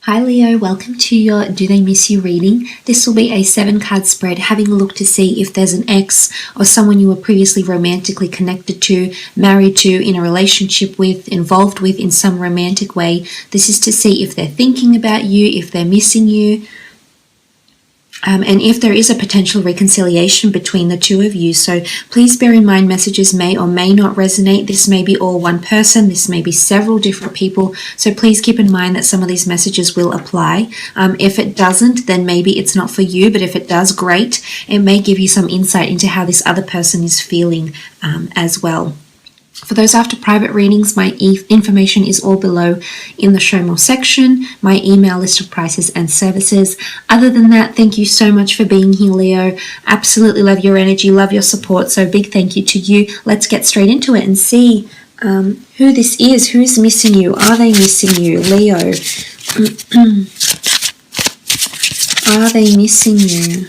Hi Leo, welcome to your Do They Miss You reading. This will be a 7-card spread, having a look to see if there's an ex or someone you were previously romantically connected to, married to, in a relationship with, involved with in some romantic way. This is to see if they're thinking about you, if they're missing you, and if there is a potential reconciliation between the two of you. So please bear in mind messages may or may not resonate. This may be all one person. This may be several different people. So please keep in mind that some of these messages will apply. If it doesn't, then maybe it's not for you. But if it does, great. It may give you some insight into how this other person is feeling as well. For those after private readings, my information is all below in the show more section, my email list of prices and services. Other than that, thank you so much for being here, Leo. Absolutely love your energy, love your support. So big thank you to you. Let's get straight into it and see who this is. Who's missing you? Are they missing you, Leo? Are they missing you?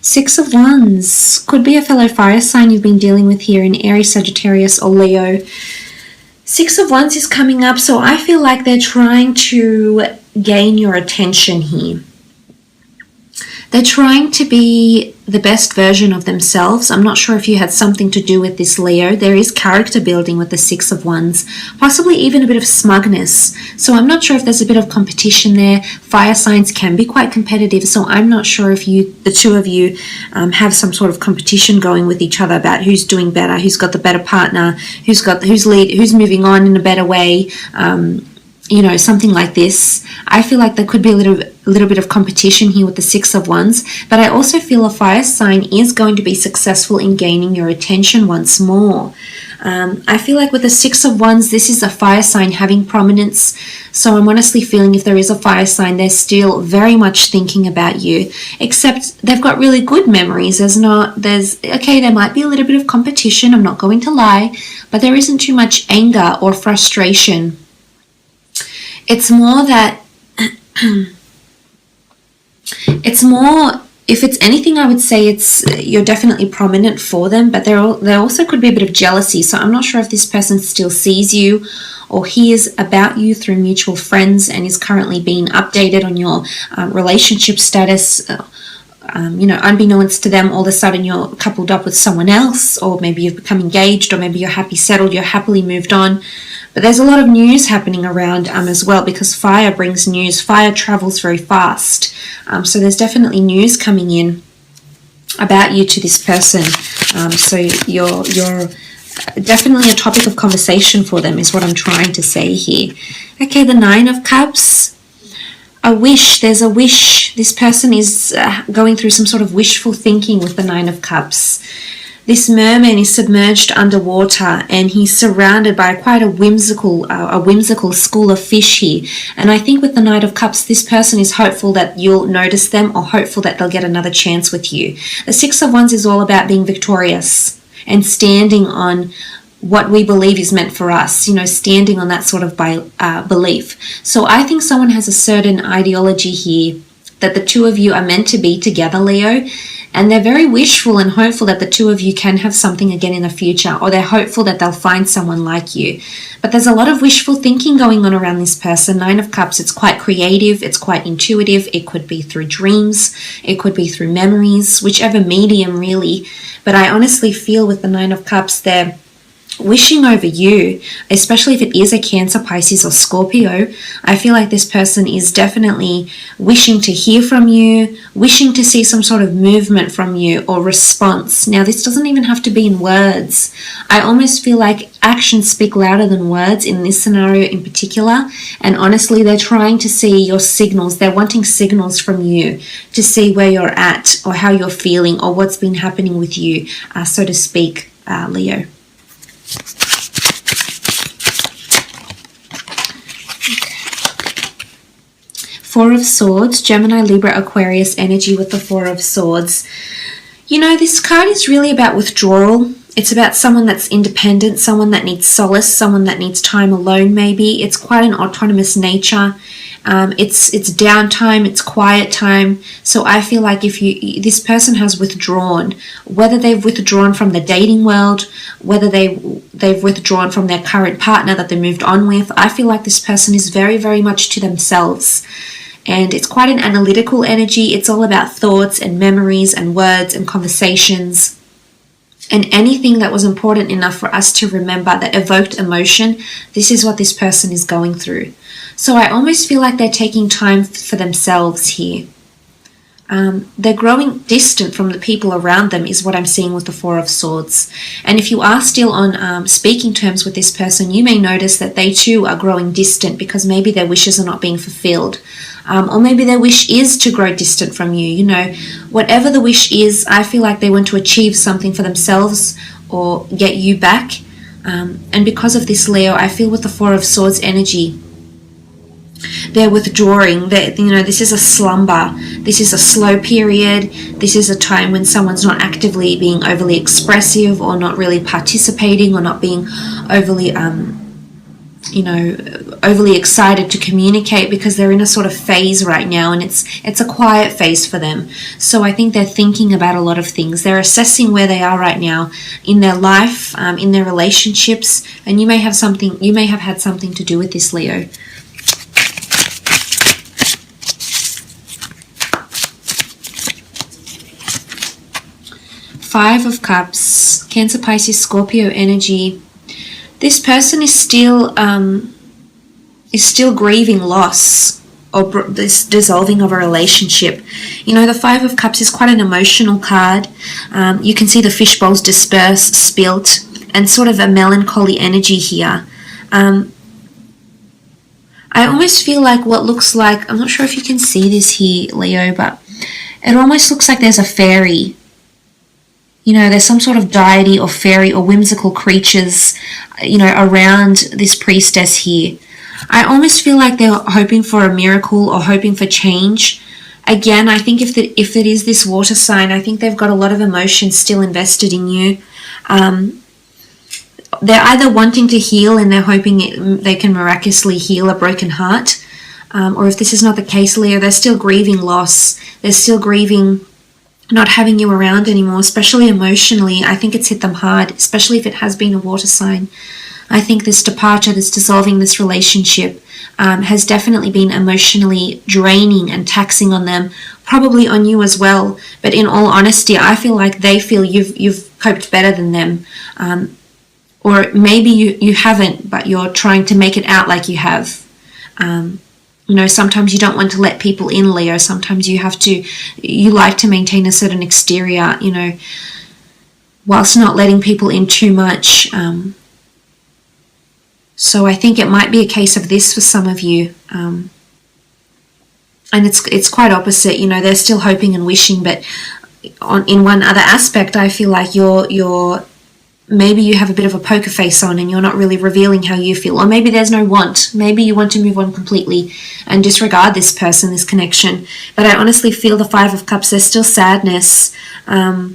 Six of Wands. Could be a fellow fire sign you've been dealing with here in Aries, Sagittarius, or Leo. Six of Wands is coming up, so I feel like they're trying to gain your attention here. They're trying to be the best version of themselves. I'm not sure if you had something to do with this, Leo. There is character building with the Six of Wands, possibly even a bit of smugness. So I'm not sure if there's a bit of competition there. Fire signs can be quite competitive, so I'm not sure if the two of you have some sort of competition going with each other about who's doing better, who's got the better partner, who's moving on in a better way. Something like this. I feel like there could be a little bit of competition here with the Six of Wands, but I also feel a fire sign is going to be successful in gaining your attention once more. I feel like with the Six of Wands, this is a fire sign having prominence. So I'm honestly feeling if there is a fire sign, they're still very much thinking about you, except they've got really good memories. There might be a little bit of competition, I'm not going to lie, but there isn't too much anger or frustration. It's more that, if it's anything, I would say you're definitely prominent for them, but there also could be a bit of jealousy. So I'm not sure if this person still sees you or hears about you through mutual friends and is currently being updated on your relationship status. Unbeknownst to them, all of a sudden you're coupled up with someone else, or maybe you've become engaged, or maybe you're happy settled, you're happily moved on. But there's a lot of news happening around as well, because fire brings news. Fire travels very fast. So there's definitely news coming in about you to this person. So you're definitely a topic of conversation for them is what I'm trying to say here. Okay, the Nine of Cups. A wish. There's a wish. This person is going through some sort of wishful thinking with the Nine of Cups. This merman is submerged underwater and he's surrounded by quite a whimsical school of fish here. And I think with the Knight of Cups, this person is hopeful that you'll notice them or hopeful that they'll get another chance with you. The Six of Wands is all about being victorious and standing on what we believe is meant for us, standing on that sort of belief. So I think someone has a certain ideology here that the two of you are meant to be together, Leo, and they're very wishful and hopeful that the two of you can have something again in the future, or they're hopeful that they'll find someone like you. But there's a lot of wishful thinking going on around this person. Nine of Cups, it's quite creative, it's quite intuitive. It could be through dreams, it could be through memories, whichever medium really. But I honestly feel with the Nine of Cups, they're wishing over you, especially if it is a Cancer, Pisces, or Scorpio. I feel like this person is definitely wishing to hear from you, wishing to see some sort of movement from you or response. Now, this doesn't even have to be in words. I almost feel like actions speak louder than words in this scenario in particular. And honestly, they're trying to see your signals. They're wanting signals from you to see where you're at or how you're feeling or what's been happening with you, so to speak, Leo. Four of Swords, Gemini, Libra, Aquarius energy with the Four of Swords. This card is really about withdrawal. It's about someone that's independent, someone that needs solace, someone that needs time alone maybe. It's quite an autonomous nature. It's downtime, it's quiet time. So I feel like if this person has withdrawn, whether they've withdrawn from the dating world, whether they've withdrawn from their current partner that they moved on with, I feel like this person is very, very much to themselves. And it's quite an analytical energy. It's all about thoughts and memories and words and conversations. And anything that was important enough for us to remember that evoked emotion, this is what this person is going through. So I almost feel like they're taking time for themselves here. They're growing distant from the people around them is what I'm seeing with the Four of Swords. And if you are still on speaking terms with this person, you may notice that they too are growing distant because maybe their wishes are not being fulfilled. Or maybe their wish is to grow distant from you. You know, whatever the wish is, I feel like they want to achieve something for themselves or get you back. And because of this, Leo, I feel with the Four of Swords energy, they're withdrawing. This is a slumber. This is a slow period. This is a time when someone's not actively being overly expressive or not really participating or not being overly, overly excited to communicate because they're in a sort of phase right now, and it's a quiet phase for them. So I think they're thinking about a lot of things. They're assessing where they are right now in their life, in their relationships, and you may have had something to do with this, Leo. Five of Cups, Cancer, Pisces, Scorpio energy. This person is still grieving loss or this dissolving of a relationship. You know, the Five of Cups is quite an emotional card. You can see the fish bowls disperse, spilt, and sort of a melancholy energy here. I almost feel like what looks like, I'm not sure if you can see this here, Leo, but it almost looks like there's a fairy. You know, there's some sort of deity or fairy or whimsical creatures, around this priestess here. I almost feel like they're hoping for a miracle or hoping for change. Again, I think if it is this water sign, I think they've got a lot of emotion still invested in you. They're either wanting to heal and they're hoping they can miraculously heal a broken heart. Or if this is not the case, Leo, they're still grieving loss. They're still grieving not having you around anymore, especially emotionally. I think it's hit them hard, especially if it has been a water sign. I think this departure, this dissolving this relationship has definitely been emotionally draining and taxing on them, probably on you as well. But in all honesty, I feel like they feel you've coped better than them. Or maybe you haven't, but you're trying to make it out like you have. Sometimes you don't want to let people in, Leo. Sometimes you like to maintain a certain exterior, whilst not letting people in too much. So I think it might be a case of this for some of you. And it's quite opposite, they're still hoping and wishing, but in one other aspect, I feel like you're maybe you have a bit of a poker face on and you're not really revealing how you feel. Or maybe there's no want. Maybe you want to move on completely and disregard this person, this connection. But I honestly feel the Five of Cups, there's still sadness. There's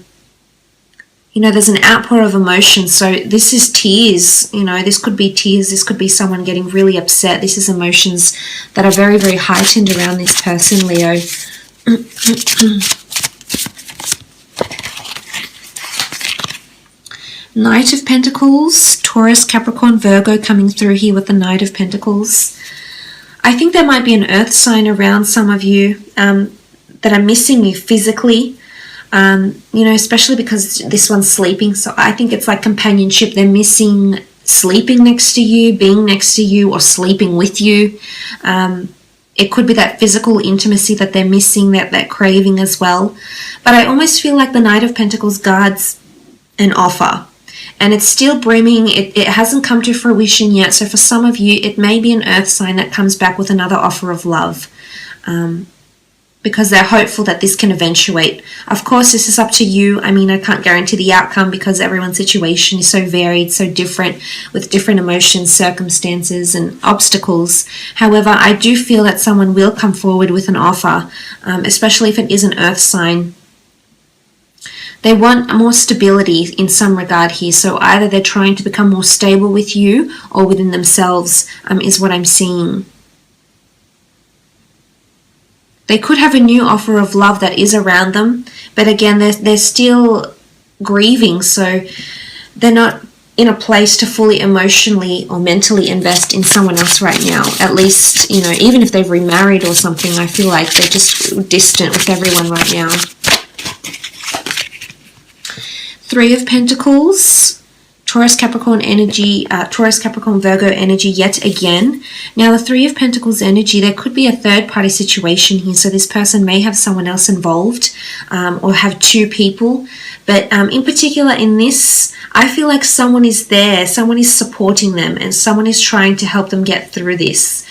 an outpour of emotion. So this is tears. This could be tears. This could be someone getting really upset. This is emotions that are very, very heightened around this person, Leo. Knight of Pentacles, Taurus, Capricorn, Virgo coming through here with the Knight of Pentacles. I think there might be an earth sign around some of you that are missing you physically, especially because this one's sleeping. So I think it's like companionship. They're missing sleeping next to you, being next to you, or sleeping with you. It could be that physical intimacy that they're missing, that craving as well. But I almost feel like the Knight of Pentacles guards an offer. And it's still brimming. It hasn't come to fruition yet. So for some of you, it may be an earth sign that comes back with another offer of love. Because they're hopeful that this can eventuate. Of course, this is up to you. I mean, I can't guarantee the outcome because everyone's situation is so varied, so different, with different emotions, circumstances, and obstacles. However, I do feel that someone will come forward with an offer, especially if it is an earth sign. They want more stability in some regard here. So either they're trying to become more stable with you or within themselves, is what I'm seeing. They could have a new offer of love that is around them, but again, they're still grieving, so they're not in a place to fully emotionally or mentally invest in someone else right now. At least, you know, even if they've remarried or something, I feel like they're just distant with everyone right now. Three of Pentacles, Taurus, Capricorn energy, Taurus, Capricorn, Virgo energy yet again. Now, the Three of Pentacles energy, there could be a third-party situation here. So this person may have someone else involved or have two people. But in particular in this, I feel like someone is there, someone is supporting them, and someone is trying to help them get through this.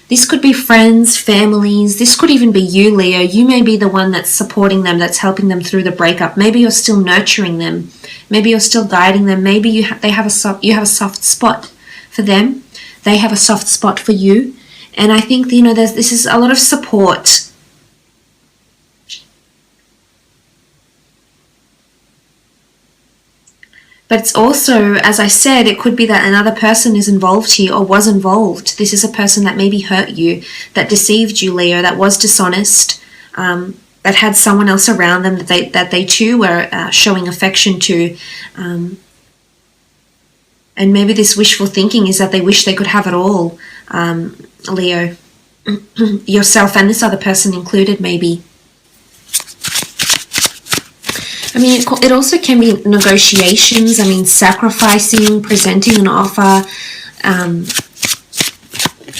This could be friends, families. This could even be you, Leo. You may be the one that's supporting them, that's helping them through the breakup. Maybe you're still nurturing them. Maybe you're still guiding them. Maybe you have a soft spot for them. They have a soft spot for you. And I think, you know, this is a lot of support. But it's also, as I said, it could be that another person is involved here or was involved. This is a person that maybe hurt you, that deceived you, Leo, that was dishonest, that had someone else around them that they too were showing affection to. And maybe this wishful thinking is that they wish they could have it all, Leo. Yourself and this other person included, maybe. I mean, it also can be negotiations. I mean, sacrificing, presenting an offer,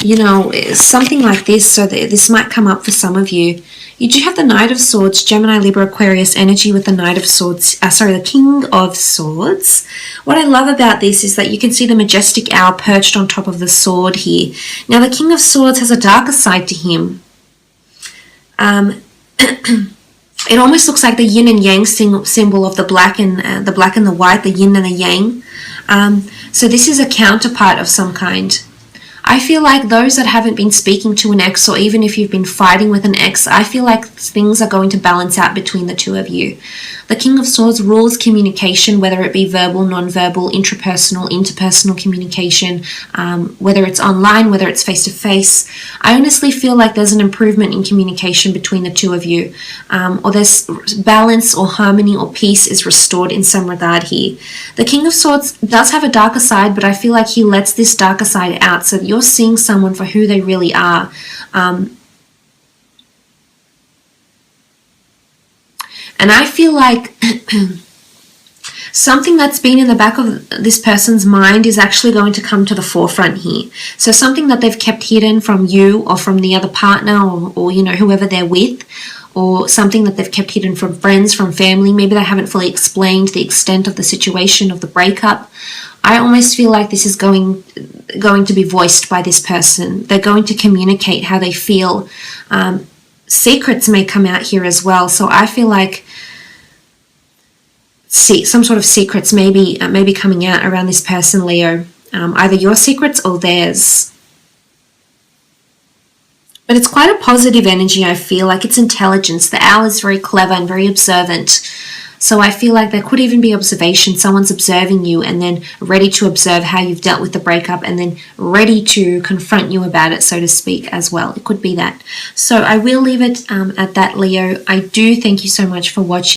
you know, something like this. So this might come up for some of you. You do have the Knight of Swords, Gemini, Libra, Aquarius energy with the Knight of Swords, the King of Swords. What I love about this is that you can see the majestic owl perched on top of the sword here. Now, the King of Swords has a darker side to him. It almost looks like the yin and yang symbol of the black and the white, the yin and the yang. So this is a counterpart of some kind. I feel like those that haven't been speaking to an ex, or even if you've been fighting with an ex, I feel like things are going to balance out between the two of you. The King of Swords rules communication, whether it be verbal, non-verbal, intrapersonal, interpersonal communication, whether it's online, whether it's face-to-face. I honestly feel like there's an improvement in communication between the two of you, or there's balance or harmony or peace is restored in some regard here. The King of Swords does have a darker side, but I feel like he lets this darker side out, so you're seeing someone for who they really are. And I feel like something that's been in the back of this person's mind is actually going to come to the forefront here. So something that they've kept hidden from you or from the other partner or you know, whoever they're with, or something that they've kept hidden from friends, from family. Maybe they haven't fully explained the extent of the situation of the breakup. I almost feel like this is going to be voiced by this person. They're going to communicate how they feel. Secrets may come out here as well. So I feel like some sort of secrets may be coming out around this person, Leo. Either your secrets or theirs. But it's quite a positive energy, I feel like. It's intelligence. The owl is very clever and very observant. So I feel like there could even be observation. Someone's observing you and then ready to observe how you've dealt with the breakup and then ready to confront you about it, so to speak, as well. It could be that. So I will leave it at that, Leo. I do thank you so much for watching.